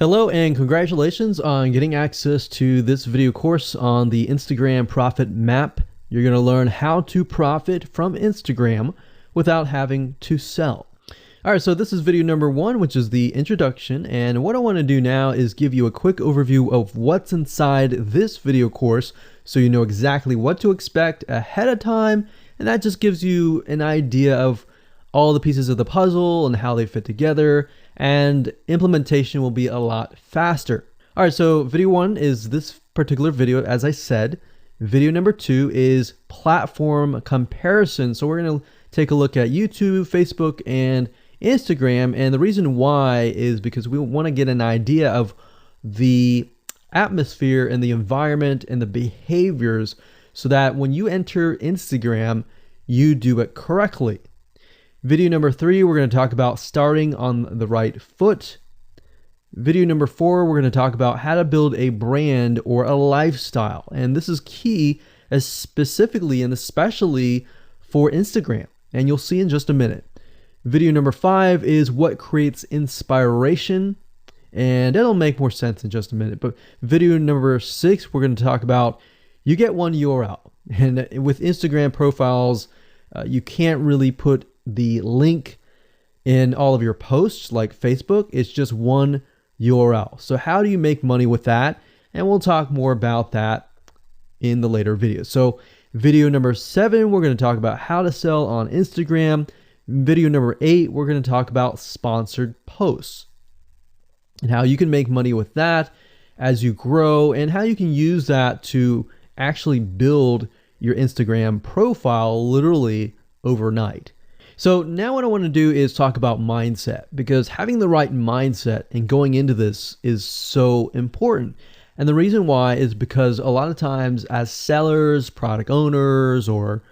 Hello and congratulations on getting access to this video course on the Instagram Profit Map. You're going to learn how to profit from Instagram without having to sell. All right, so this is video number 1, which is the introduction. And what I want to do now is give you a quick overview of what's inside this video course so you know exactly what to expect ahead of time. And that just gives you an idea of all the pieces of the puzzle and how they fit together, and implementation will be a lot faster. All right, so video 1 is this particular video, as I said. Video number 2 is platform comparison. So we're going to take a look at YouTube, Facebook, and Instagram. And the reason why is because we want to get an idea of the atmosphere and the environment and the behaviors so that when you enter Instagram, you do it correctly. Video number 3, we're going to talk about starting on the right foot. Video number 4, we're going to talk about how to build a brand or a lifestyle. And this is key, as specifically and especially for Instagram. And you'll see in just a minute. Video number 5 is what creates inspiration. And it'll make more sense in just a minute. But video number 6, we're going to talk about you get one URL. And with Instagram profiles, you can't really put the link in all of your posts like Facebook. It's just one URL. So how do you make money with that? And we'll talk more about that in the later videos. So video number 7, we're going to talk about how to sell on Instagram. Video number 8, we're going to talk about sponsored posts and how you can make money with that as you grow, and how you can use that to actually build your Instagram profile literally overnight. So now what I want to do is talk about mindset, because having the right mindset and going into this is so important. And the reason why is because a lot of times as sellers, product owners, or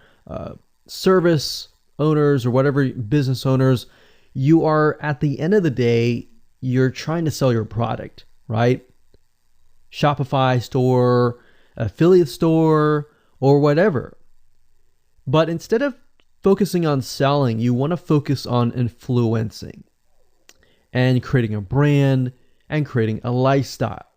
service owners, or whatever, business owners, you are, at the end of the day, you're trying to sell your product, right? Shopify store, affiliate store, or whatever. But instead of focusing on selling, you want to focus on influencing and creating a brand and creating a lifestyle.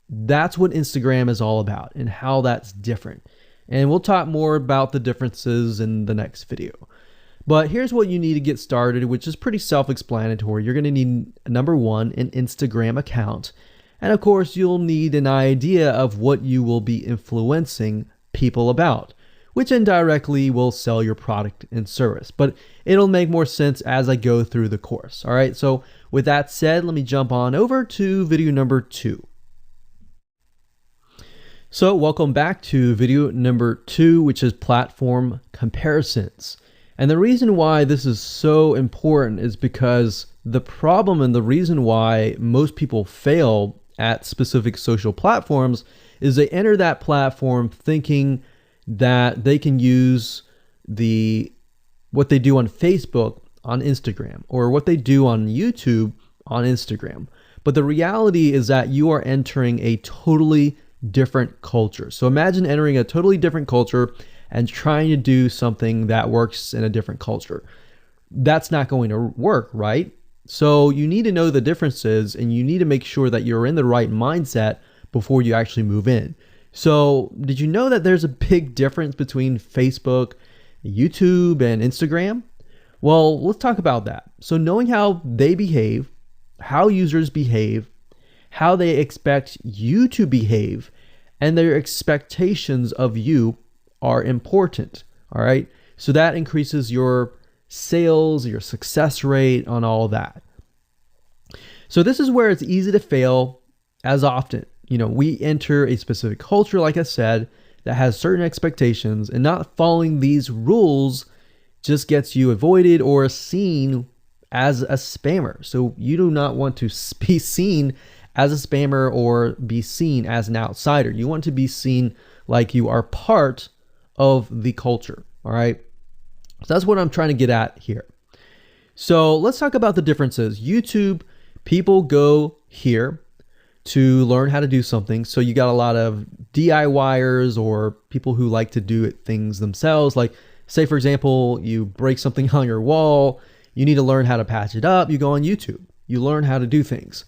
That's what Instagram is all about and how that's different. And we'll talk more about the differences in the next video. But here's what you need to get started, which is pretty self-explanatory. You're going to need, number 1, an Instagram account. And of course, you'll need an idea of what you will be influencing people about, which indirectly will sell your product and service. But it'll make more sense as I go through the course. All right, so with that said, let me jump on over to video number 2. So welcome back to video number 2, which is platform comparisons. And the reason why this is so important is because the problem and the reason why most people fail at specific social platforms is they enter that platform thinking that they can use what they do on Facebook on Instagram, or what they do on YouTube on Instagram. But the reality is that you are entering a totally different culture. So imagine entering a totally different culture and trying to do something that works in a different culture. That's not going to work, right? So you need to know the differences, and you need to make sure that you're in the right mindset before you actually move in. So did you know that there's a big difference between Facebook, YouTube, and Instagram? Well, let's talk about that. So knowing how they behave, how users behave, how they expect you to behave, and their expectations of you are important. All right. So that increases your sales, your success rate on all that. So this is where it's easy to fail as often. You know, we enter a specific culture, like I said, that has certain expectations, and not following these rules just gets you avoided or seen as a spammer. So you do not want to be seen as a spammer or be seen as an outsider. You want to be seen like you are part of the culture. All right. So that's what I'm trying to get at here. So let's talk about the differences. YouTube, people go here to learn how to do something. So you got a lot of DIYers, or people who like to do things themselves. Like, say, for example, you break something on your wall, you need to learn how to patch it up. You go on YouTube, you learn how to do things.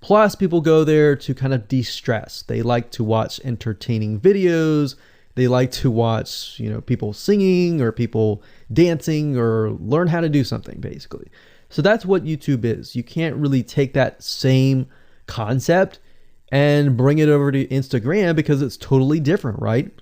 Plus, people go there to kind of de-stress. They like to watch entertaining videos. They like to watch, people singing or people dancing or learn how to do something, basically. So that's what YouTube is. You can't really take that same concept and bring it over to Instagram because it's totally different, right?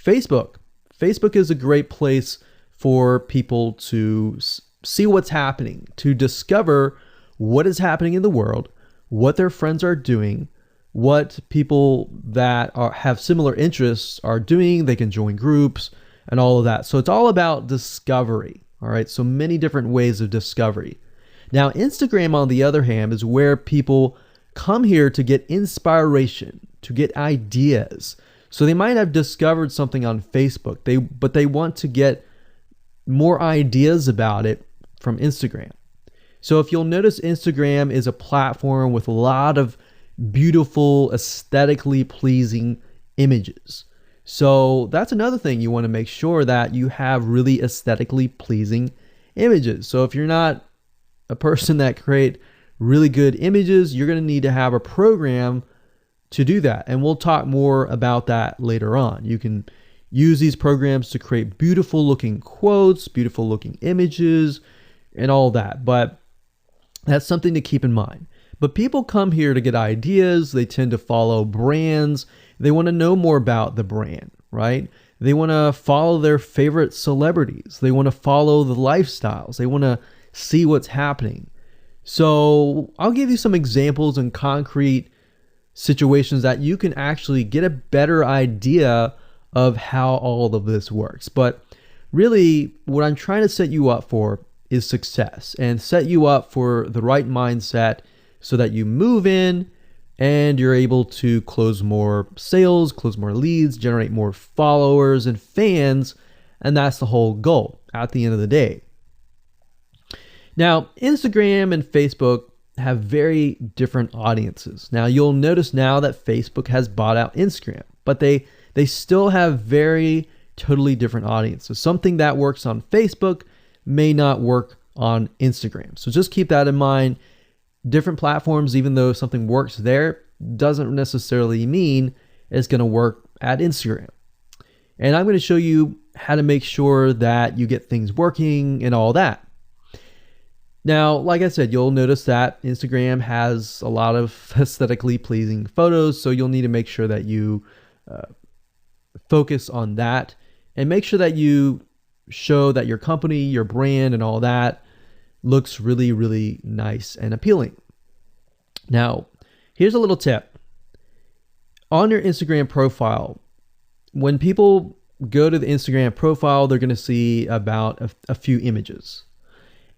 Facebook. Facebook is a great place for people to see what's happening, to discover what is happening in the world, what their friends are doing, what people that have similar interests are doing. They can join groups and all of that. So it's all about discovery. All right. So many different ways of discovery. Now, Instagram, on the other hand, is where people come here to get inspiration, to get ideas. So they might have discovered something on Facebook, but they want to get more ideas about it from Instagram. So if you'll notice, Instagram is a platform with a lot of beautiful, aesthetically pleasing images. So that's another thing. You want to make sure that you have really aesthetically pleasing images. So if you're not a person that create really good images, you're going to need to have a program to do that. And we'll talk more about that later on. You can use these programs to create beautiful looking quotes, beautiful looking images, and all that. But that's something to keep in mind. But people come here to get ideas. They tend to follow brands. They want to know more about the brand, right? They want to follow their favorite celebrities. They want to follow the lifestyles. They want to see what's happening. So I'll give you some examples and concrete situations that you can actually get a better idea of how all of this works. But really, what I'm trying to set you up for is success, and set you up for the right mindset so that you move in and you're able to close more sales, close more leads, generate more followers and fans. And that's the whole goal at the end of the day. Now, Instagram and Facebook have very different audiences. Now, you'll notice now that Facebook has bought out Instagram, but they still have very totally different audiences. Something that works on Facebook may not work on Instagram. So just keep that in mind. Different platforms, even though something works there, doesn't necessarily mean it's going to work at Instagram. And I'm going to show you how to make sure that you get things working and all that. Now, like I said, you'll notice that Instagram has a lot of aesthetically pleasing photos, so you'll need to make sure that you focus on that and make sure that you show that your company, your brand, and all that looks really, really nice and appealing. Now, here's a little tip. On your Instagram profile, when people go to the Instagram profile, they're going to see about a few images.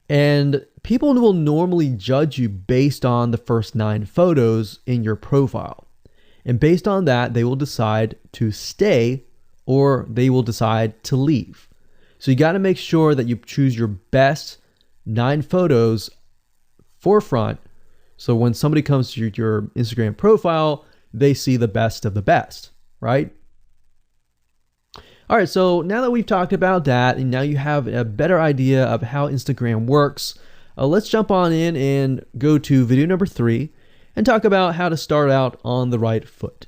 And people will normally judge you based on the first 9 photos in your profile. And based on that, they will decide to stay or they will decide to leave. So you got to make sure that you choose your best 9 photos forefront. So when somebody comes to your Instagram profile, they see the best of the best, right? All right, so now that we've talked about that, and now you have a better idea of how Instagram works, let's jump on in and go to video number 3 and talk about how to start out on the right foot.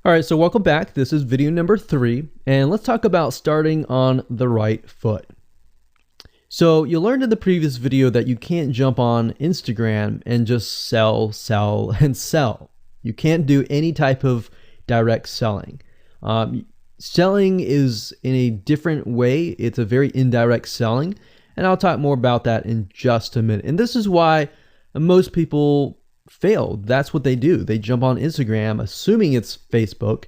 All right, so welcome back. This is video number 3, and let's talk about starting on the right foot. So you learned in the previous video that you can't jump on Instagram and just sell, and sell. You can't do any type of direct selling. Selling is in a different way. It's a very indirect selling, and I'll talk more about that in just a minute. And this is why most people fail. That's what they do. They jump on Instagram assuming it's Facebook,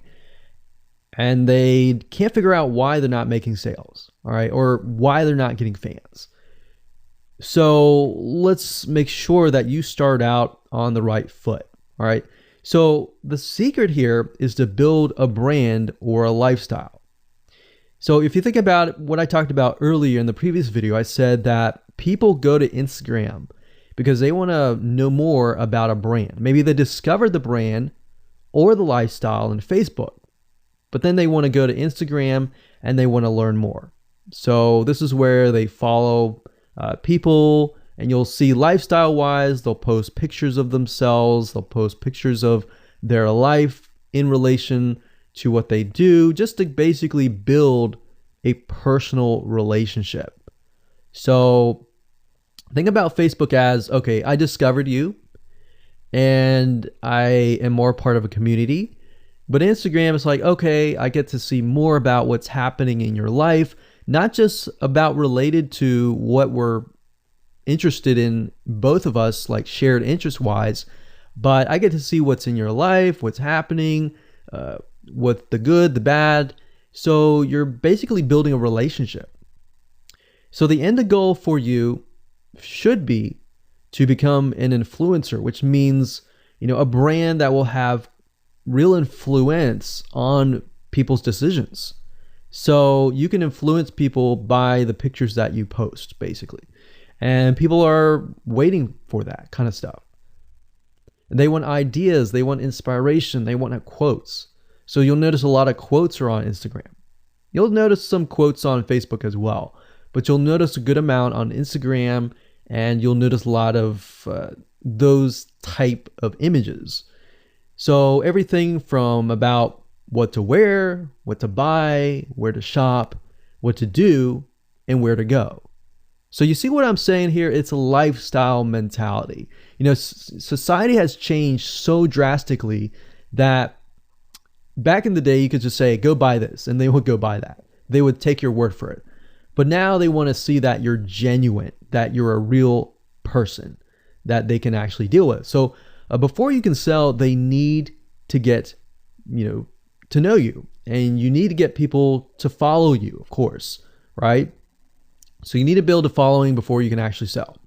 and they can't figure out why they're not making sales, all right, or why they're not getting fans. So let's make sure that you start out on the right foot, all right? So the secret here is to build a brand or a lifestyle. So if you think about what I talked about earlier in the previous video, I said that people go to Instagram because they want to know more about a brand. Maybe they discovered the brand or the lifestyle in Facebook, but then they want to go to Instagram and they want to learn more. So this is where they follow people And you'll see lifestyle wise, they'll post pictures of themselves, they'll post pictures of their life in relation to what they do, just to basically build a personal relationship. So think about Facebook as, okay, I discovered you and I am more part of a community. But Instagram is like, okay, I get to see more about what's happening in your life, not just about related to what we're interested in, both of us, like shared interest wise, but I get to see what's in your life, what's happening, what the good, the bad. So you're basically building a relationship. So the end goal for you should be to become an influencer, which means, a brand that will have real influence on people's decisions. So you can influence people by the pictures that you post, basically. And people are waiting for that kind of stuff. They want ideas, they want inspiration, they want quotes. So you'll notice a lot of quotes are on Instagram. You'll notice some quotes on Facebook as well, but you'll notice a good amount on Instagram, and you'll notice a lot of those type of images. So everything from about what to wear, what to buy, where to shop, what to do, and where to go. So you see what I'm saying here? It's a lifestyle mentality. Society has changed so drastically that back in the day, you could just say, go buy this, and they would go buy that. They would take your word for it. But now they want to see that you're genuine, that you're a real person that they can actually deal with. So before you can sell, they need to get, to know you, and you need to get people to follow you, of course, right? So you need to build a following before you can actually sell.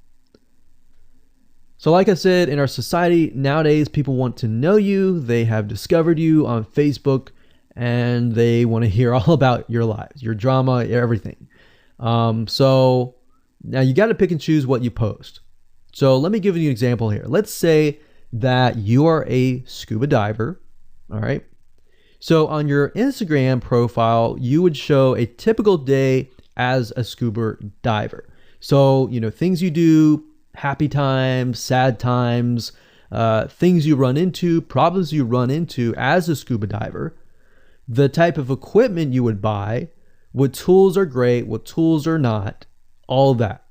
So like I said, in our society nowadays, people want to know you. They have discovered you on Facebook, and they want to hear all about your lives, your drama, everything. So now you got to pick and choose what you post. So let me give you an example here. Let's say that you are a scuba diver. All right. So on your Instagram profile, you would show a typical day as a scuba diver. So, things you do, happy times, sad times, things you run into, problems you run into as a scuba diver, the type of equipment you would buy, what tools are great, what tools are not, all that.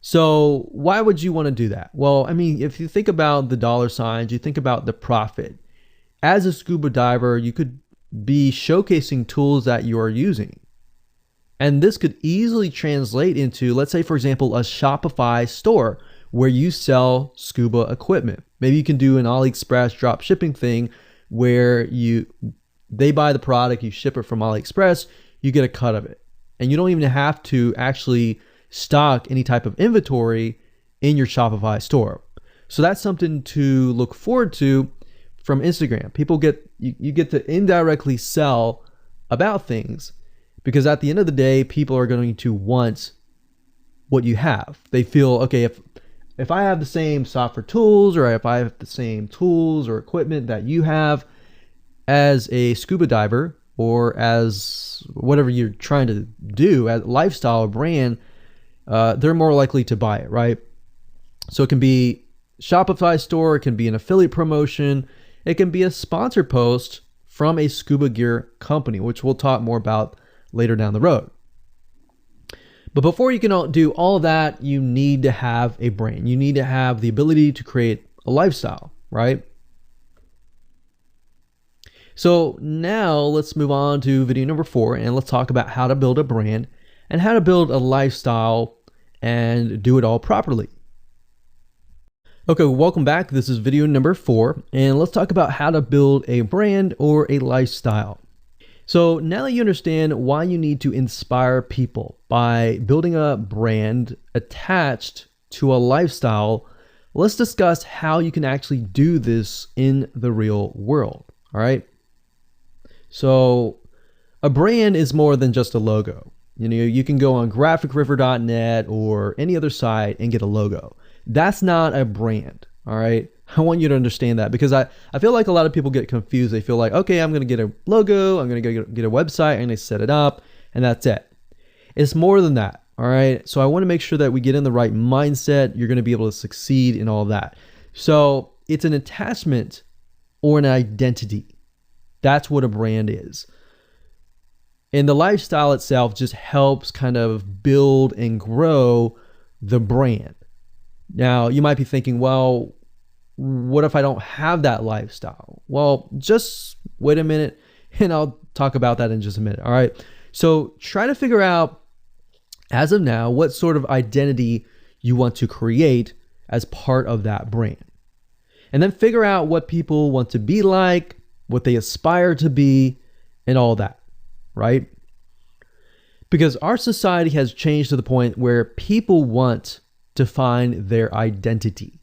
So why would you want to do that? Well, if you think about the dollar signs, you think about the profit. As a scuba diver, you could be showcasing tools that you are using. And this could easily translate into, let's say, for example, a Shopify store where you sell scuba equipment. Maybe you can do an AliExpress drop shipping thing where they buy the product, you ship it from AliExpress, you get a cut of it. And you don't even have to actually stock any type of inventory in your Shopify store. So that's something to look forward to from Instagram. You get to indirectly sell about things, because at the end of the day, people are going to want what you have. They feel, okay, if I have the same software tools, or if I have the same tools or equipment that you have as a scuba diver, or as whatever you're trying to do, as a lifestyle brand, they're more likely to buy it, right? So it can be Shopify store, it can be an affiliate promotion, it can be a sponsor post from a scuba gear company, which we'll talk more about later down the road. But before you can do all that, you need to have a brand. You need to have the ability to create a lifestyle, right? So now let's move on to video number 4, and let's talk about how to build a brand and how to build a lifestyle and do it all properly. Okay, welcome back. This is video number 4, and let's talk about how to build a brand or a lifestyle. So now that you understand why you need to inspire people by building a brand attached to a lifestyle, let's discuss how you can actually do this in the real world. All right. So a brand is more than just a logo. You can go on graphicriver.net or any other site and get a logo. That's not a brand. All right. I want you to understand that, because I feel like a lot of people get confused. They feel like, okay, I'm going to get a logo, I'm going to get a website, and they set it up, and that's it. It's more than that. All right. So I want to make sure that we get in the right mindset. You're going to be able to succeed in all of that. So it's an attachment or an identity. That's what a brand is. And the lifestyle itself just helps kind of build and grow the brand. Now, you might be thinking, well, what if I don't have that lifestyle? Well, just wait a minute and I'll talk about that in just a minute. All right. So try to figure out, as of now, what sort of identity you want to create as part of that brand. And then figure out what people want to be like, what they aspire to be, and all that, right? Because our society has changed to the point where people want to find their identity.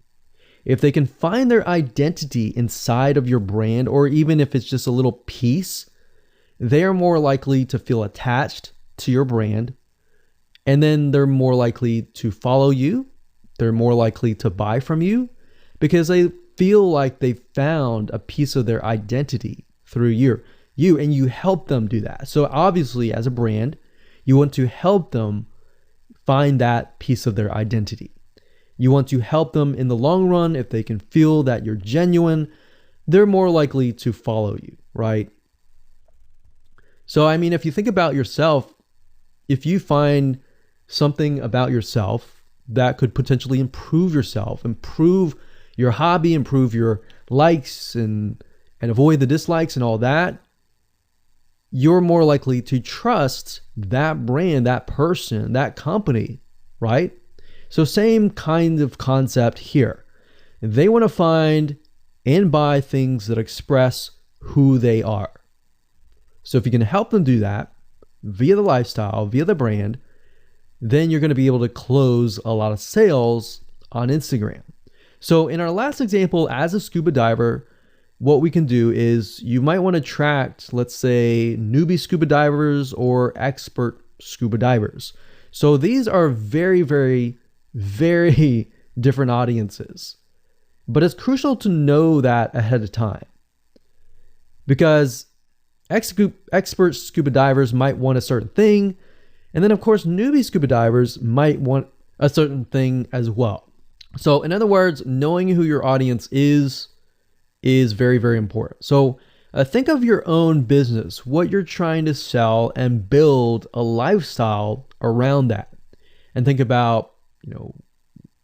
If they can find their identity inside of your brand, or even if it's just a little piece, they are more likely to feel attached to your brand. And then they're more likely to follow you. They're more likely to buy from you because they feel like they found a piece of their identity through you, and you help them do that. So obviously, as a brand, you want to help them find that piece of their identity. You want to help them in the long run. If they can feel that you're genuine, they're more likely to follow you, right? So, I mean, if you think about yourself, if you find something about yourself that could potentially improve yourself, improve your hobby, improve your likes, and avoid the dislikes and all that, you're more likely to trust that brand, that person, that company, right? So same kind of concept here. They want to find and buy things that express who they are. So if you can help them do that via the lifestyle, via the brand, then you're going to be able to close a lot of sales on Instagram. So in our last example, as a scuba diver, what we can do is you might want to attract, let's say, newbie scuba divers or expert scuba divers. So these are very, very, very different audiences. But it's crucial to know that ahead of time, because expert scuba divers might want a certain thing. And then, of course, newbie scuba divers might want a certain thing as well. So in other words, knowing who your audience is very, very important. So think of your own business, what you're trying to sell, and build a lifestyle around that. And think about,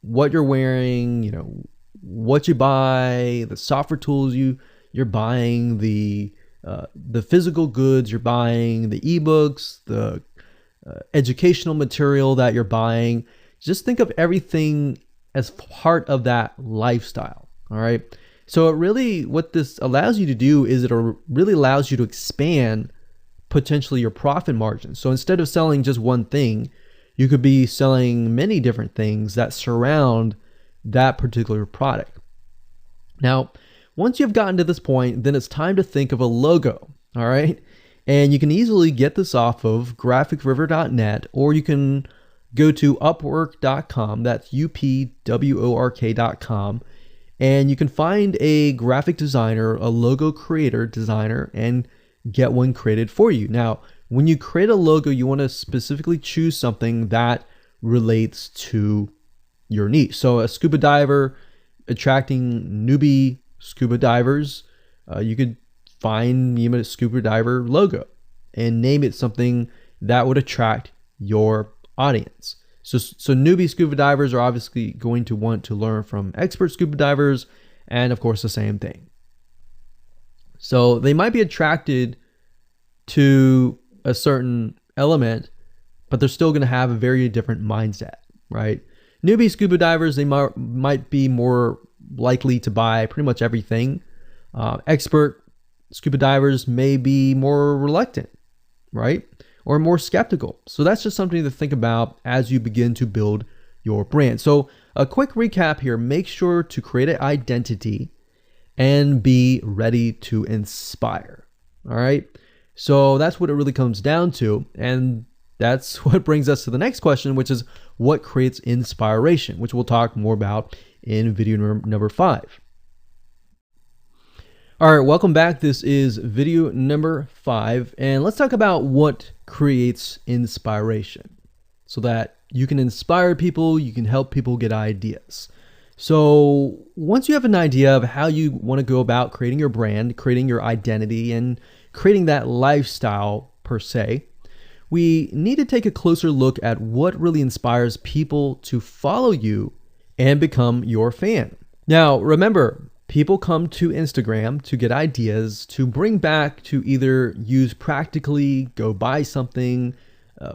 what you're wearing, what you buy, the software tools you're buying, the physical goods you're buying, the ebooks, the educational material that you're buying. Just think of everything as part of that lifestyle. All right. So what this allows you to do is it really allows you to expand potentially your profit margin. So instead of selling just one thing, you could be selling many different things that surround that particular product. Now, once you've gotten to this point, then it's time to think of a logo. All right. And you can easily get this off of graphicriver.net, or you can go to upwork.com. That's upwork.com. And you can find a graphic designer, a logo creator designer, and get one created for you. Now, when you create a logo, you want to specifically choose something that relates to your niche. So a scuba diver attracting newbie scuba divers, you could find a scuba diver logo and name it something that would attract your audience. So newbie scuba divers are obviously going to want to learn from expert scuba divers, and of course the same thing. So they might be attracted to a certain element, but they're still going to have a very different mindset, right? Newbie scuba divers, they might be more likely to buy pretty much everything. Expert scuba divers may be more reluctant, right? Or more skeptical. So that's just something to think about as you begin to build your brand. So a quick recap here: make sure to create an identity and be ready to inspire. All right. So that's what it really comes down to. And that's what brings us to the next question, which is what creates inspiration, which we'll talk more about in video number 5. All right, welcome back. This is video number 5, and let's talk about what creates inspiration so that you can inspire people, you can help people get ideas. So once you have an idea of how you want to go about creating your brand, creating your identity, and creating that lifestyle per se, we need to take a closer look at what really inspires people to follow you and become your fan. Now, remember, people come to Instagram to get ideas to bring back to either use practically, go buy something,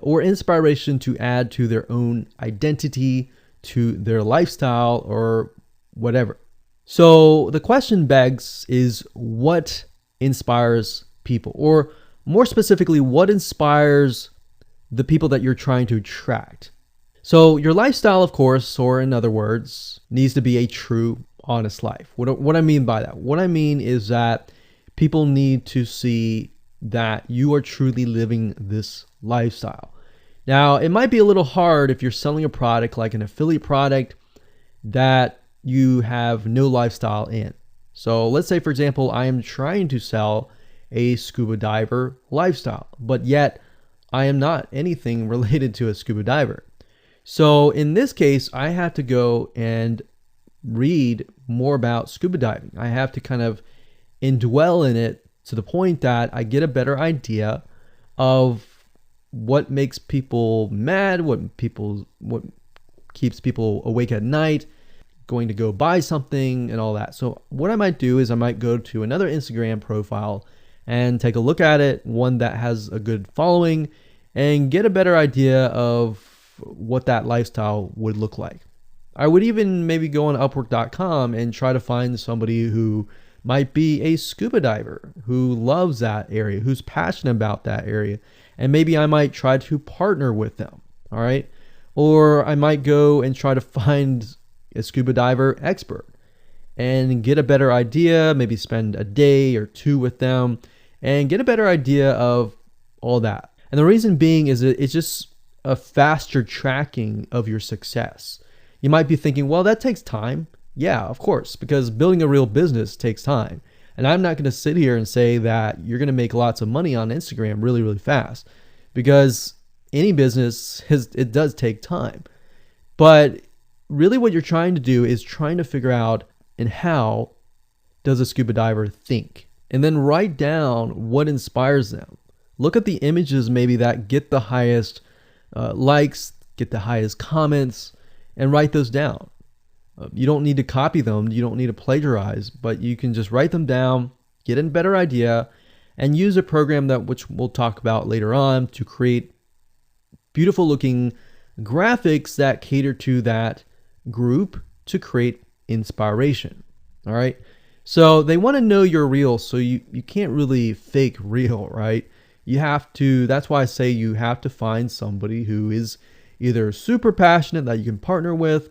or inspiration to add to their own identity, to their lifestyle, or whatever. So the question begs is, what inspires people? Or more specifically, what inspires the people that you're trying to attract? So your lifestyle, of course, or in other words, needs to be a true, honest life. What I mean by that? What I mean is that people need to see that you are truly living this lifestyle. Now, it might be a little hard if you're selling a product like an affiliate product that you have no lifestyle in. So let's say, for example, I am trying to sell a scuba diver lifestyle, but yet I am not anything related to a scuba diver. So in this case, I have to go and read more about scuba diving. I have to kind of indwell in it to the point that I get a better idea of what makes people mad, what keeps people awake at night, going to go buy something and all that. So what I might do is I might go to another Instagram profile and take a look at it, one that has a good following, and get a better idea of what that lifestyle would look like. I would even maybe go on Upwork.com and try to find somebody who might be a scuba diver, who loves that area, who's passionate about that area. And maybe I might try to partner with them, all right? Or I might go and try to find a scuba diver expert and get a better idea, maybe spend a day or two with them and get a better idea of all that. And the reason being is that it's just a faster tracking of your success. You might be thinking, well, that takes time. Yeah, of course, because building a real business takes time. And I'm not going to sit here and say that you're going to make lots of money on Instagram really, really fast, because any business, it does take time. But really what you're trying to do is trying to figure out, and how does a scuba diver think? And then write down what inspires them. Look at the images maybe that get the highest likes, get the highest comments, and write those down. You don't need to copy them. You don't need to plagiarize, but you can just write them down, get a better idea, and use a program that which we'll talk about later on to create beautiful looking graphics that cater to that group to create inspiration. All right. So they want to know you're real. So you can't really fake real, right? You have to, that's why I say you have to find somebody who is either super passionate that you can partner with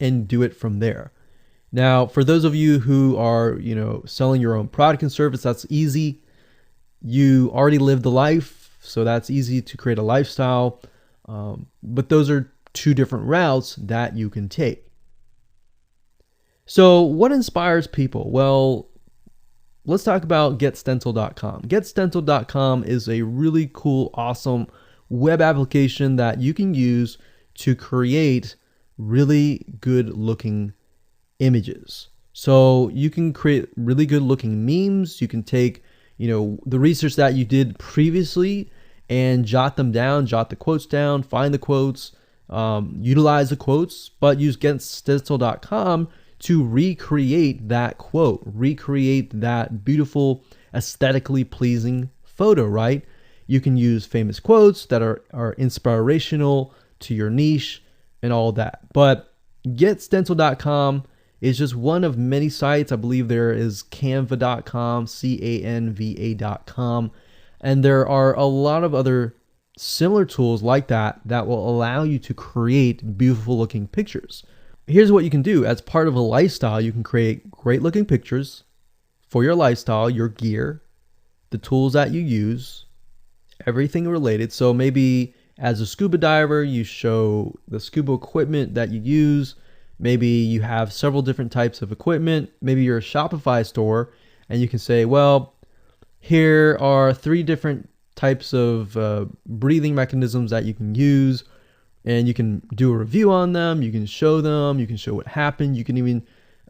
and do it from there. Now, for those of you who are, selling your own product and service, that's easy. You already live the life, so that's easy to create a lifestyle. But those are two different routes that you can take. So what inspires people? Well, let's talk about getstencil.com. Getstencil.com is a really cool, awesome web application that you can use to create really good looking images. So you can create really good looking memes. You can take, the research that you did previously and jot them down, jot the quotes down, find the quotes, utilize the quotes, but use getstencil.com to recreate that quote, recreate that beautiful, aesthetically pleasing photo, right? You can use famous quotes that are inspirational to your niche and all that. But getstencil.com is just one of many sites. I believe there is canva.com, canva.com, and there are a lot of other similar tools like that that will allow you to create beautiful looking pictures. Here's what you can do. As part of a lifestyle, you can create great looking pictures for your lifestyle, your gear, the tools that you use, everything related. So maybe as a scuba diver, you show the scuba equipment that you use. Maybe you have several different types of equipment. Maybe you're a Shopify store and you can say, well, here are 3 different types of breathing mechanisms that you can use and you can do a review on them. You can show them, you can show what happened. You can even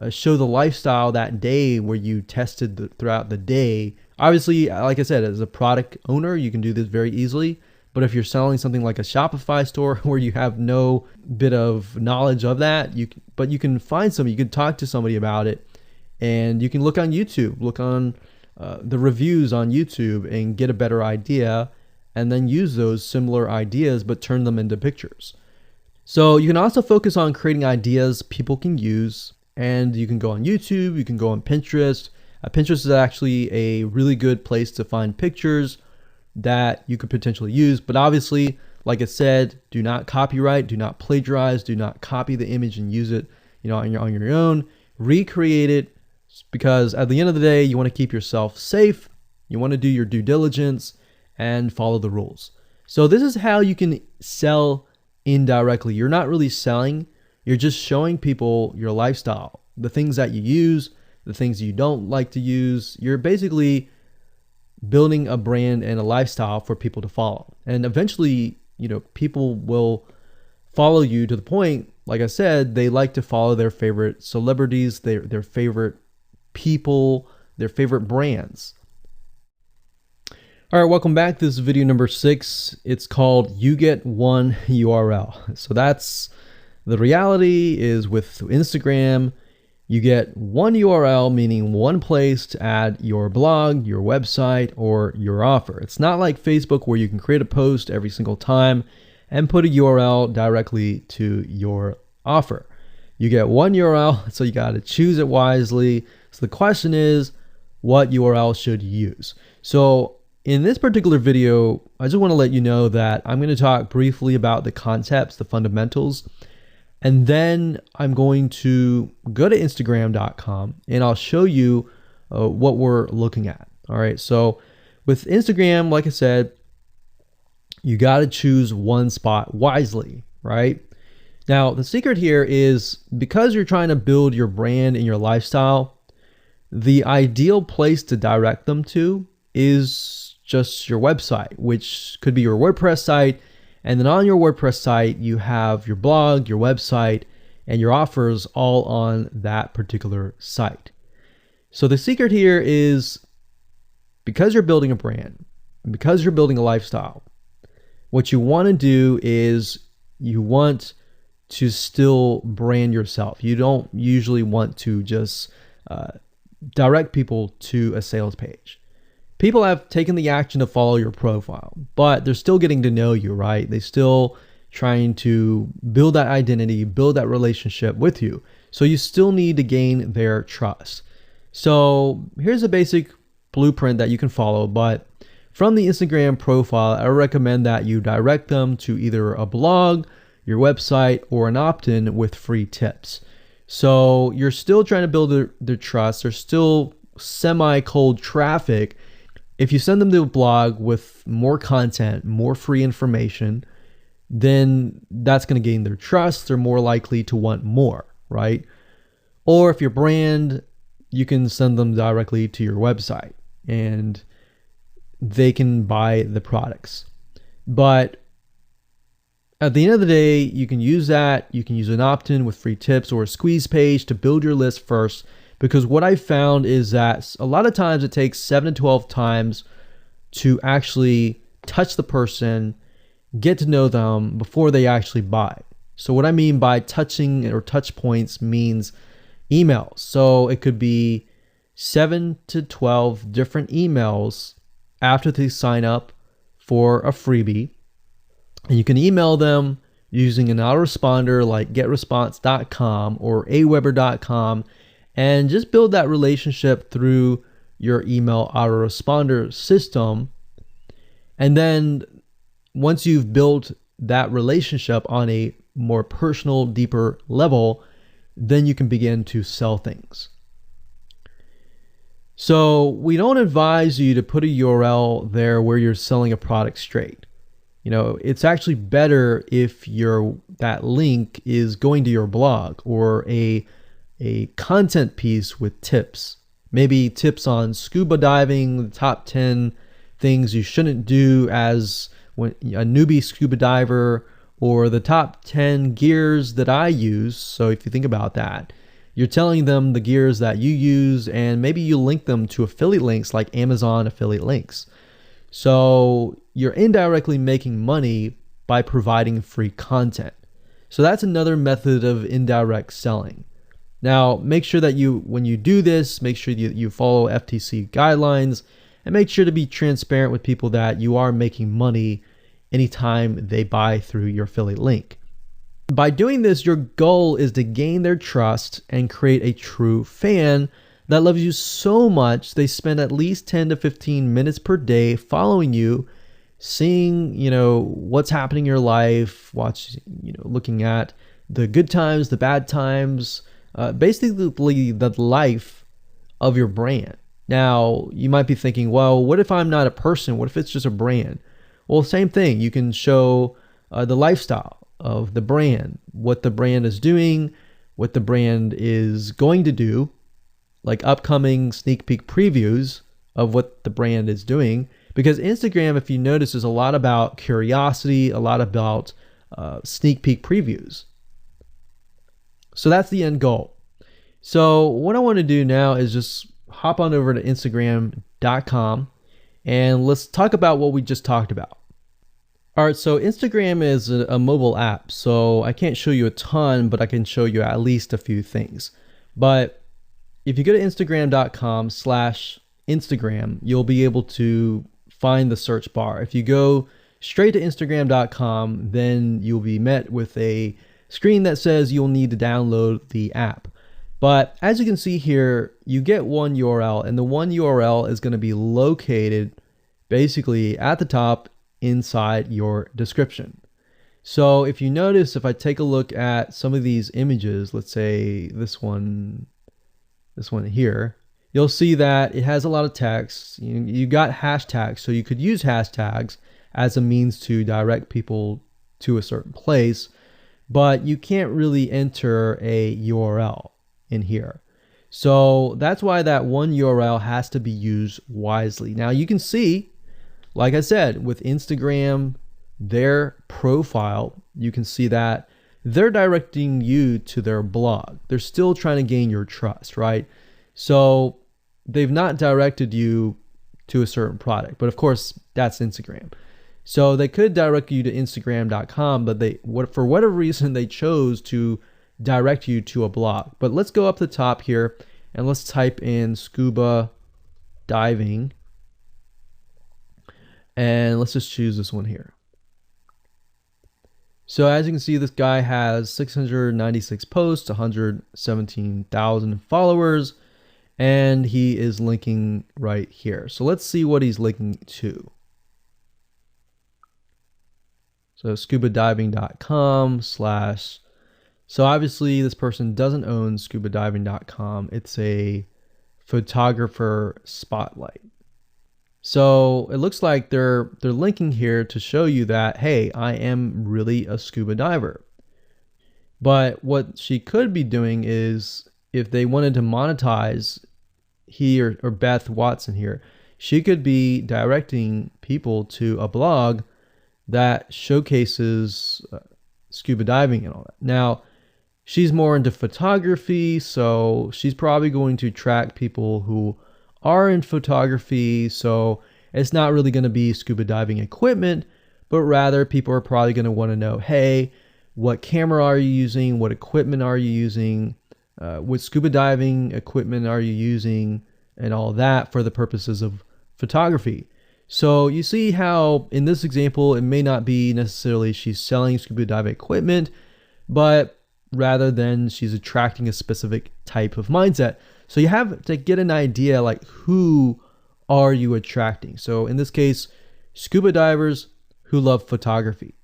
show the lifestyle that day where you tested throughout the day. Obviously, like I said, as a product owner, you can do this very easily. But if you're selling something like a Shopify store where you have no bit of knowledge of that, you can find somebody, you can talk to somebody about it, and you can look on YouTube, look on the reviews on YouTube and get a better idea, and then use those similar ideas but turn them into pictures. So you can also focus on creating ideas people can use, and you can go on YouTube, you can go on Pinterest. Pinterest is actually a really good place to find pictures that you could potentially use, but obviously, like I said, do not copyright, do not plagiarize, do not copy the image and use it, on your own. Recreate it, because at the end of the day, you want to keep yourself safe. You want to do your due diligence and follow the rules. So this is how you can sell indirectly. You're not really selling, you're just showing people your lifestyle, the things that you use, the things you don't like to use. You're basically building a brand and a lifestyle for people to follow. And eventually, people will follow you to the point, like I said, they like to follow their favorite celebrities, their favorite people, their favorite brands. All right, welcome back. This is video number 6. It's called You Get One URL. So that's the reality is with Instagram, you get one URL, meaning one place to add your blog, your website, or your offer. It's not like Facebook where you can create a post every single time and put a URL directly to your offer. You get one URL, so you got to choose it wisely. So the question is, what URL should you use? So in this particular video, I just want to let you know that I'm going to talk briefly about the concepts, the fundamentals, and then I'm going to go to Instagram.com and I'll show you what we're looking at. All right, so with Instagram, like I said, you got to choose one spot wisely, right? Now, the secret here is because you're trying to build your brand and your lifestyle, the ideal place to direct them to is just your website, which could be your WordPress site. And then on your WordPress site, you have your blog, your website, and your offers all on that particular site. So the secret here is because you're building a brand, because you're building a lifestyle, what you want to do is you want to still brand yourself. You don't usually want to just direct people to a sales page. People have taken the action to follow your profile, but they're still getting to know you, right? They're still trying to build that identity, build that relationship with you. So you still need to gain their trust. So here's a basic blueprint that you can follow, but from the Instagram profile, I recommend that you direct them to either a blog, your website, or an opt-in with free tips. So you're still trying to build their trust. There's still semi-cold traffic. If you send them to a blog with more content, more free information, then that's going to gain their trust. They're more likely to want more, right? Or if your brand, you can send them directly to your website and they can buy the products. But at the end of the day, you can use that. You can use an opt-in with free tips or a squeeze page to build your list first. Because what I found is that a lot of times it takes 7 to 12 times to actually touch the person, get to know them before they actually buy. So what I mean by touching or touch points means emails. So it could be 7 to 12 different emails after they sign up for a freebie. And you can email them using an autoresponder like getresponse.com or aweber.com. And just build that relationship through your email autoresponder system. And then once you've built that relationship on a more personal, deeper level, then you can begin to sell things. So we don't advise you to put a URL there where you're selling a product straight. It's actually better if that link is going to your blog or a content piece with tips, maybe tips on scuba diving, the top 10 things you shouldn't do as a newbie scuba diver, or the top 10 gears that I use. So if you think about that, you're telling them the gears that you use, and maybe you link them to affiliate links like Amazon affiliate links. So you're indirectly making money by providing free content. So that's another method of indirect selling. Now, make sure that when you do this, make sure you follow FTC guidelines, and make sure to be transparent with people that you are making money anytime they buy through your affiliate link. By doing this, your goal is to gain their trust and create a true fan that loves you so much they spend at least 10 to 15 minutes per day following you, seeing, what's happening in your life, looking at the good times, the bad times, basically the life of your brand. Now, you might be thinking, well, what if I'm not a person? What if it's just a brand? Well, same thing. You can show the lifestyle of the brand, what the brand is doing, what the brand is going to do, like upcoming sneak peek previews of what the brand is doing. Because Instagram, if you notice, is a lot about curiosity, a lot about sneak peek previews. So that's the end goal. So what I want to do now is just hop on over to Instagram.com and let's talk about what we just talked about. All right, so Instagram is a mobile app, so I can't show you a ton, but I can show you at least a few things. But if you go to Instagram.com/Instagram, you'll be able to find the search bar. If you go straight to Instagram.com, then you'll be met with a screen that says you'll need to download the app. But as you can see here, you get one URL, and the one URL is going to be located basically at the top inside your description. So if you notice, if I take a look at some of these images, let's say this one here, you'll see that it has a lot of text. You got hashtags, so you could use hashtags as a means to direct people to a certain place, but you can't really enter a URL in here. So that's why that one URL has to be used wisely. Now you can see, like I said, with Instagram, their profile, you can see that they're directing you to their blog. They're still trying to gain your trust, right? So they've not directed you to a certain product, but of course that's Instagram. So they could direct you to Instagram.com, but for whatever reason, they chose to direct you to a blog. But let's go up the top here and let's type in scuba diving. And let's just choose this one here. So as you can see, this guy has 696 posts, 117,000 followers, and he is linking right here. So let's see what he's linking to. So scubadiving.com/. So obviously this person doesn't own scubadiving.com. It's a photographer spotlight. So it looks like they're linking here to show you that, hey, I am really a scuba diver. But what she could be doing is, if they wanted to monetize, he or Beth Watson here, she could be directing people to a blog that showcases scuba diving and all that. Now, she's more into photography, so she's probably going to attract people who are in photography. So it's not really going to be scuba diving equipment, but rather people are probably going to want to know, hey, what camera are you using? What equipment are you using? What scuba diving equipment are you using? And all that for the purposes of photography. So you see how in this example, it may not be necessarily she's selling scuba diving equipment, but rather than she's attracting a specific type of mindset. So you have to get an idea, like, who are you attracting? So in this case, scuba divers who love photography.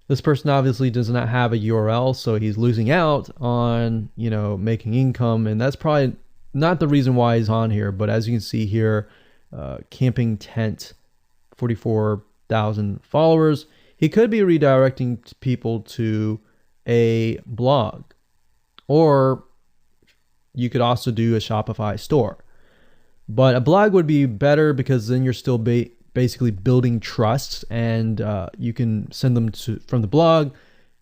This person obviously does not have a URL, so he's losing out on, making income, and that's probably not the reason why he's on here. But as you can see here, camping tent, 44,000 followers. He could be redirecting people to a blog, or you could also do a Shopify store. But a blog would be better because then you're still basically building trust, and you can send them from the blog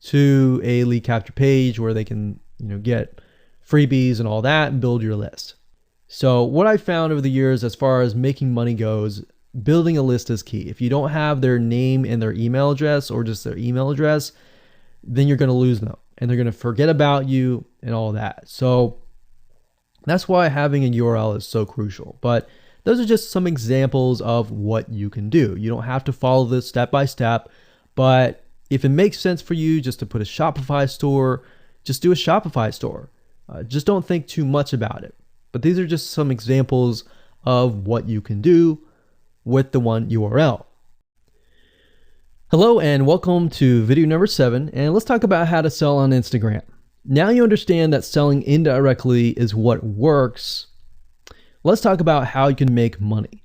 to a lead capture page where they can, get freebies and all that and build your list. So what I found over the years as far as making money goes, building a list is key. If you don't have their name and their email address, or just their email address, then you're going to lose them and they're going to forget about you and all that. So that's why having a URL is so crucial. But those are just some examples of what you can do. You don't have to follow this step by step, but if it makes sense for you just to put a Shopify store, just do a Shopify store. Just don't think too much about it. But these are just some examples of what you can do with the one URL. Hello and welcome to video number 7, and let's talk about how to sell on Instagram. Now you understand that selling indirectly is what works. Let's talk about how you can make money.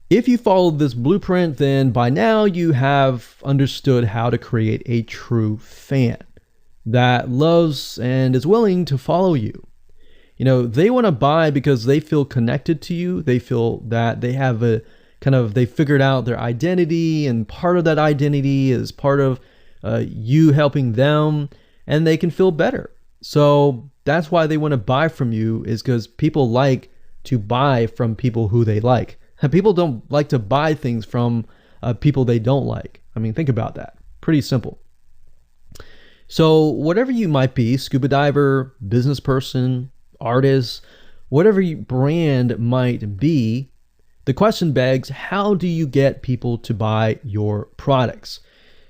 If you followed this blueprint, then by now you have understood how to create a true fan that loves and is willing to follow you. They want to buy because they feel connected to you. They feel that they have they figured out their identity, and part of that identity is part of you helping them, and they can feel better. So that's why they want to buy from you, is because people like to buy from people who they like. And people don't like to buy things from people they don't like. I mean, think about that. Pretty simple. So whatever you might be, scuba diver, business person, artist, whatever your brand might be, the question begs, how do you get people to buy your products?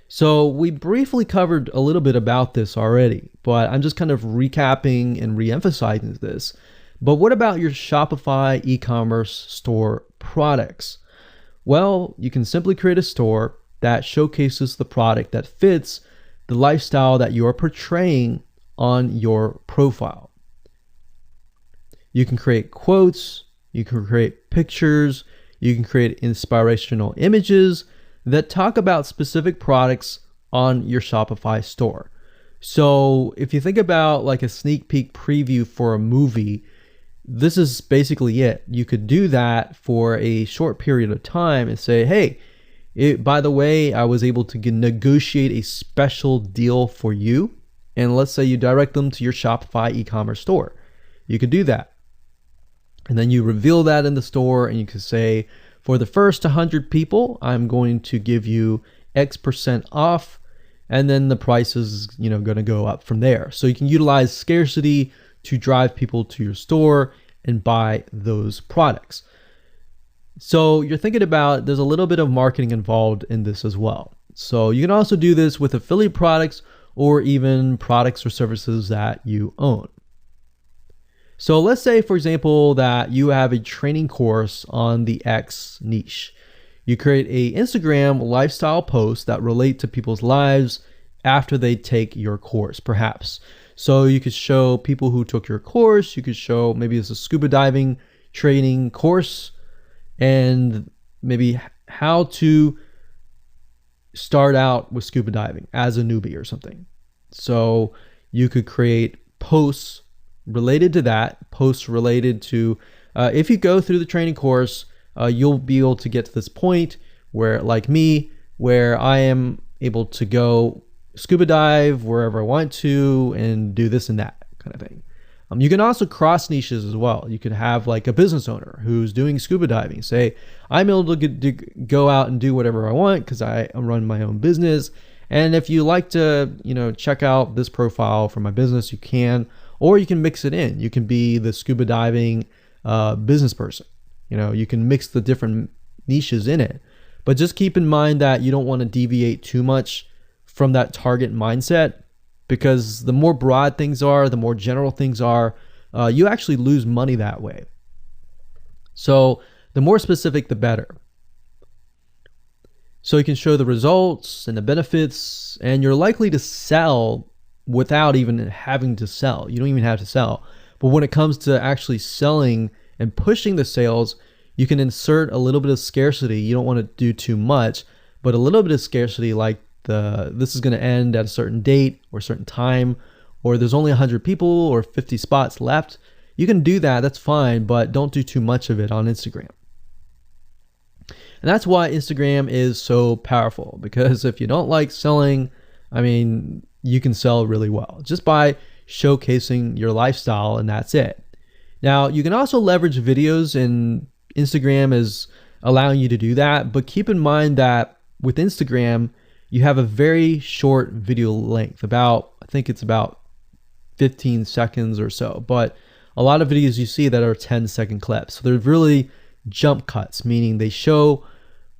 So we briefly covered a little bit about this already, but I'm just kind of recapping and re-emphasizing this. But what about your Shopify e-commerce store products? Well, you can simply create a store that showcases the product that fits the lifestyle that you're portraying on your profile. You can create quotes, you can create pictures, you can create inspirational images that talk about specific products on your Shopify store. So if you think about like a sneak peek preview for a movie, this is basically it. You could do that for a short period of time and say, hey, by the way, I was able to negotiate a special deal for you. And let's say you direct them to your Shopify e-commerce store. You could do that. And then you reveal that in the store, and you can say, for the first 100 people, I'm going to give you X% off. And then the price is, going to go up from there. So you can utilize scarcity to drive people to your store and buy those products. So you're thinking about, there's a little bit of marketing involved in this as well. So you can also do this with affiliate products or even products or services that you own. So let's say, for example, that you have a training course on the X niche. You create a Instagram lifestyle post that relate to people's lives after they take your course, perhaps. So you could show people who took your course, you could show maybe it's a scuba diving training course, and maybe how to start out with scuba diving as a newbie or something. So you could create posts related to that, posts related to, if you go through the training course, you'll be able to get to this point where, like me, where I am able to go scuba dive wherever I want to and do this and that kind of thing. You can also cross niches as well. You could have like a business owner who's doing scuba diving. Say, I'm able to go out and do whatever I want because I run my own business. And if you like to, check out this profile for my business, you can, or you can mix it in. You can be the scuba diving business person. You can mix the different niches in it. But just keep in mind that you don't want to deviate too much from that target mindset, because the more broad things are, the more general things are, you actually lose money that way. So the more specific, the better. So you can show the results and the benefits, and you're likely to sell without even having to sell. You don't even have to sell. But when it comes to actually selling and pushing the sales, you can insert a little bit of scarcity. You don't want to do too much, but a little bit of scarcity, like this is going to end at a certain date or a certain time, or there's only 100 people or 50 spots left. You can do that, that's fine, but don't do too much of it on Instagram. And that's why Instagram is so powerful, because if you don't like selling, I mean, you can sell really well just by showcasing your lifestyle, and that's it. Now, you can also leverage videos, and Instagram is allowing you to do that, but keep in mind that with Instagram, you have a very short video length, I think it's about 15 seconds or so, but a lot of videos you see that are 10-second clips. So they're really jump cuts, meaning they show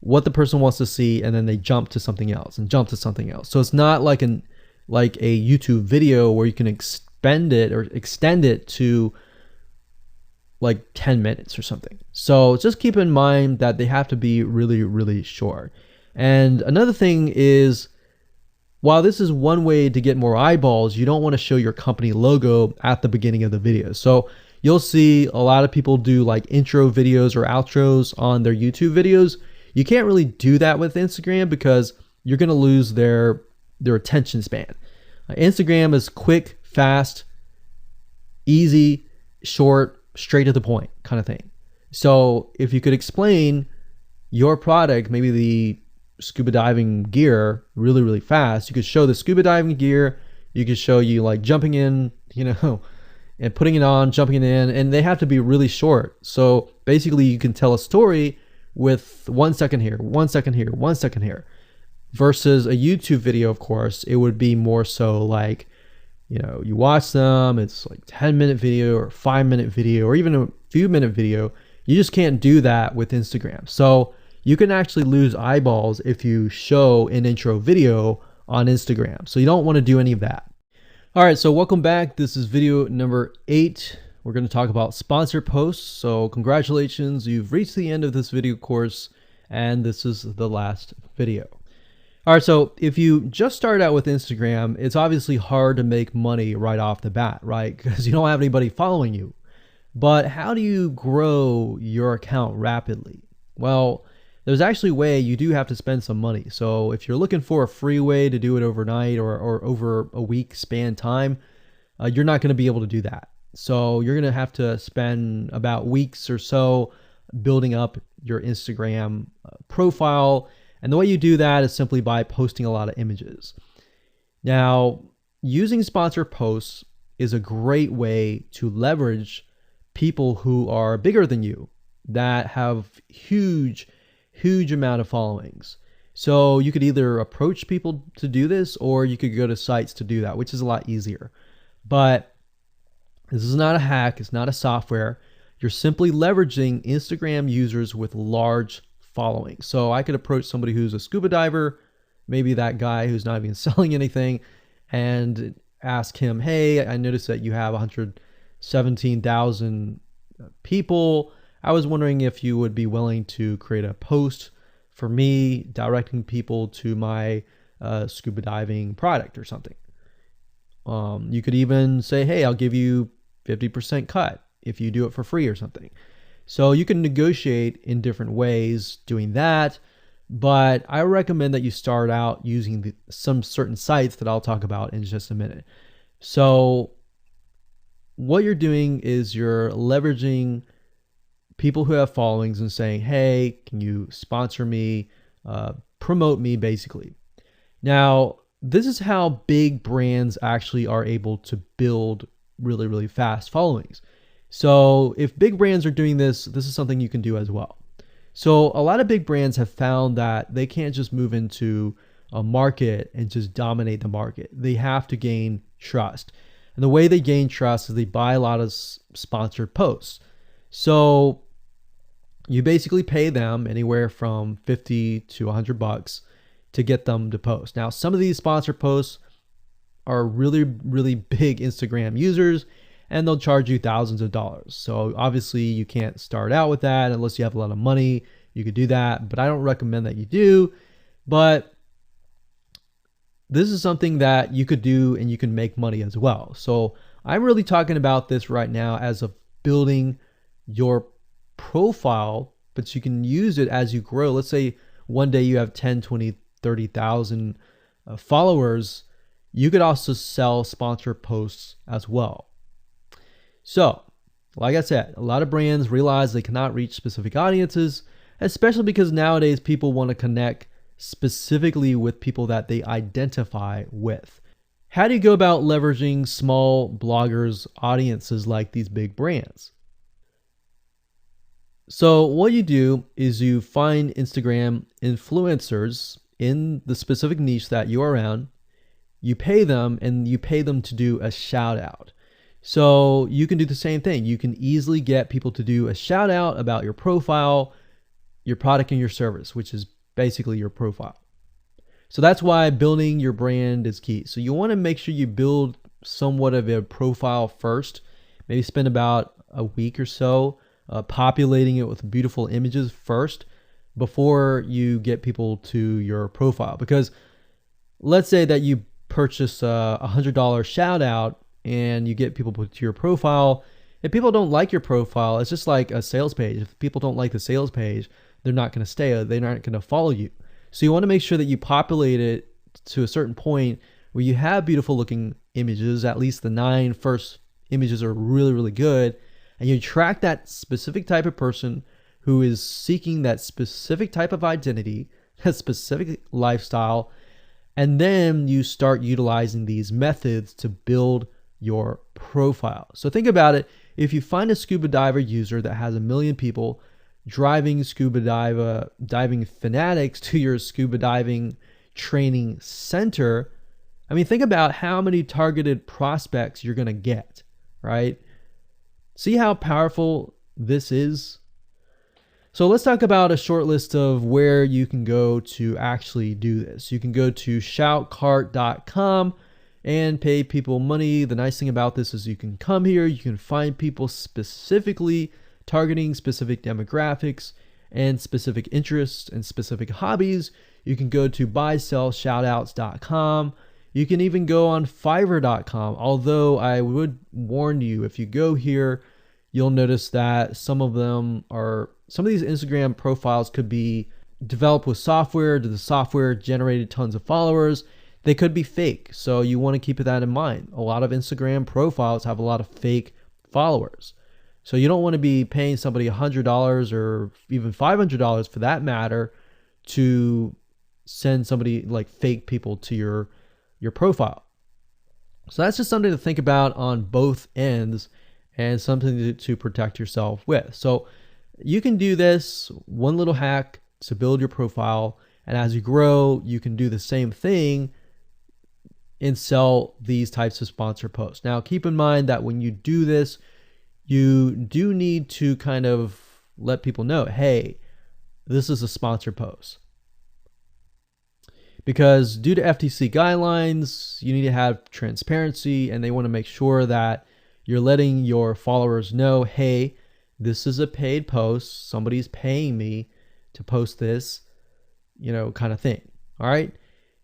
what the person wants to see and then they jump to something else and jump to something else. So it's not like a YouTube video where you can extend it to like 10 minutes or something. So just keep in mind that they have to be really, really short. And another thing is, while this is one way to get more eyeballs, you don't want to show your company logo at the beginning of the video. So you'll see a lot of people do like intro videos or outros on their YouTube videos. You can't really do that with Instagram because you're going to lose their attention span. Instagram is quick, fast, easy, short, straight to the point kind of thing. So if you could explain your product, maybe the scuba diving gear, really, really fast, you could show the scuba diving gear, you could show you like jumping in, and putting it on, jumping it in, and they have to be really short. So basically you can tell a story with 1 second here, 1 second here, 1 second here, versus a YouTube video. Of course, it would be more so like, you watch them, it's like 10-minute video or 5-minute video or even a few minute video. You just can't do that with Instagram. So you can actually lose eyeballs if you show an intro video on Instagram. So you don't want to do any of that. All right, so welcome back. This is video number 8. We're going to talk about sponsored posts. So congratulations, you've reached the end of this video course, and this is the last video. All right, so if you just started out with Instagram, it's obviously hard to make money right off the bat, right? Because you don't have anybody following you. But how do you grow your account rapidly? Well, there's actually a way. You do have to spend some money. So if you're looking for a free way to do it overnight or over a week span time, you're not going to be able to do that. So you're going to have to spend about weeks or so building up your Instagram profile. And the way you do that is simply by posting a lot of images. Now, using sponsored posts is a great way to leverage people who are bigger than you, that have huge amount of followings. So you could either approach people to do this, or you could go to sites to do that, which is a lot easier. But this is not a hack. It's not a software. You're simply leveraging Instagram users with large followings. So I could approach somebody who's a scuba diver, maybe that guy who's not even selling anything, and ask him, hey, I noticed that you have 117,000 people. I was wondering if you would be willing to create a post for me directing people to my scuba diving product or something. You could even say, hey, I'll give you 50% cut if you do it for free or something. So you can negotiate in different ways doing that. But I recommend that you start out using some certain sites that I'll talk about in just a minute. So what you're doing is you're leveraging people who have followings and saying, hey, can you sponsor me, promote me, basically. Now, this is how big brands actually are able to build really, really fast followings. So if big brands are doing this, this is something you can do as well. So a lot of big brands have found that they can't just move into a market and just dominate the market. They have to gain trust. And the way they gain trust is they buy a lot of sponsored posts. So you basically pay them anywhere from 50 to $100 to get them to post. Now, some of these sponsored posts are really, really big Instagram users, and they'll charge you thousands of dollars. So obviously you can't start out with that unless you have a lot of money. You could do that, but I don't recommend that you do. But this is something that you could do and you can make money as well. So I'm really talking about this right now as of building your profile, but you can use it as you grow. Let's say one day you have 10, 20, 30,000 followers. You could also sell sponsored posts as well. So, like I said, a lot of brands realize they cannot reach specific audiences, especially because nowadays people want to connect specifically with people that they identify with. How do you go about leveraging small bloggers' audiences like these big brands? So what you do is you find Instagram influencers in the specific niche that you are around. You pay them, and you pay them to do a shout out. So you can do the same thing. You can easily get people to do a shout out about your profile, your product, and your service, which is basically your profile. So that's why building your brand is key. So you want to make sure you build somewhat of a profile first. Maybe spend about a week or so populating it with beautiful images first before you get people to your profile. Because let's say that you purchase a $100 shout out and you get people to your profile. If people don't like your profile, it's just like a sales page. If people don't like the sales page, they're not going to stay. They're not going to follow you. So you want to make sure that you populate it to a certain point where you have beautiful looking images. At least the 9 first images are really, really good. And you attract that specific type of person who is seeking that specific type of identity, that specific lifestyle. And then you start utilizing these methods to build your profile. So think about it. If you find a scuba diver user that has 1 million people driving scuba diving fanatics to your scuba diving training center, I mean, think about how many targeted prospects you're going to get, right? See how powerful this is? So let's talk about a short list of where you can go to actually do this. You can go to shoutcart.com and pay people money. The nice thing about this is you can come here, you can find people specifically targeting specific demographics and specific interests and specific hobbies. You can go to buysellshoutouts.com. You can even go on fiverr.com. Although I would warn you, if you go here, you'll notice that some of these Instagram profiles could be developed with software. The software generated tons of followers. They could be fake. So you want to keep that in mind. A lot of Instagram profiles have a lot of fake followers. So you don't want to be paying somebody $100 or even $500 for that matter to send somebody like fake people to your profile. So that's just something to think about on both ends and something to protect yourself with. So you can do this one little hack to build your profile. And as you grow, you can do the same thing and sell these types of sponsor posts. Now, keep in mind that when you do this, you do need to kind of let people know, hey, this is a sponsor post. Because due to FTC guidelines, you need to have transparency, and they want to make sure that you're letting your followers know, hey, this is a paid post. Somebody's paying me to post this, kind of thing. All right.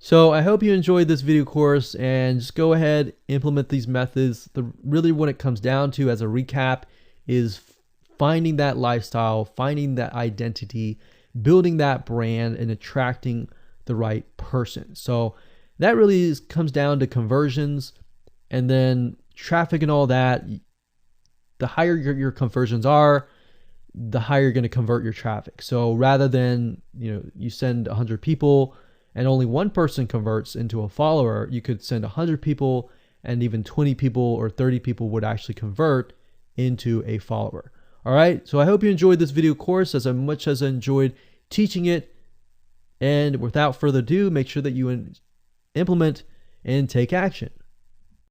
So I hope you enjoyed this video course, and just go ahead, implement these methods. Really what it comes down to as a recap is finding that lifestyle, finding that identity, building that brand, and attracting the right person. So that really comes down to conversions, and then traffic and all that. The higher your conversions are, the higher you're going to convert your traffic. So rather than, you send 100 people and only one person converts into a follower, you could send 100 people and even 20 people or 30 people would actually convert into a follower. All right. So I hope you enjoyed this video course as much as I enjoyed teaching it. And without further ado, make sure that you implement and take action.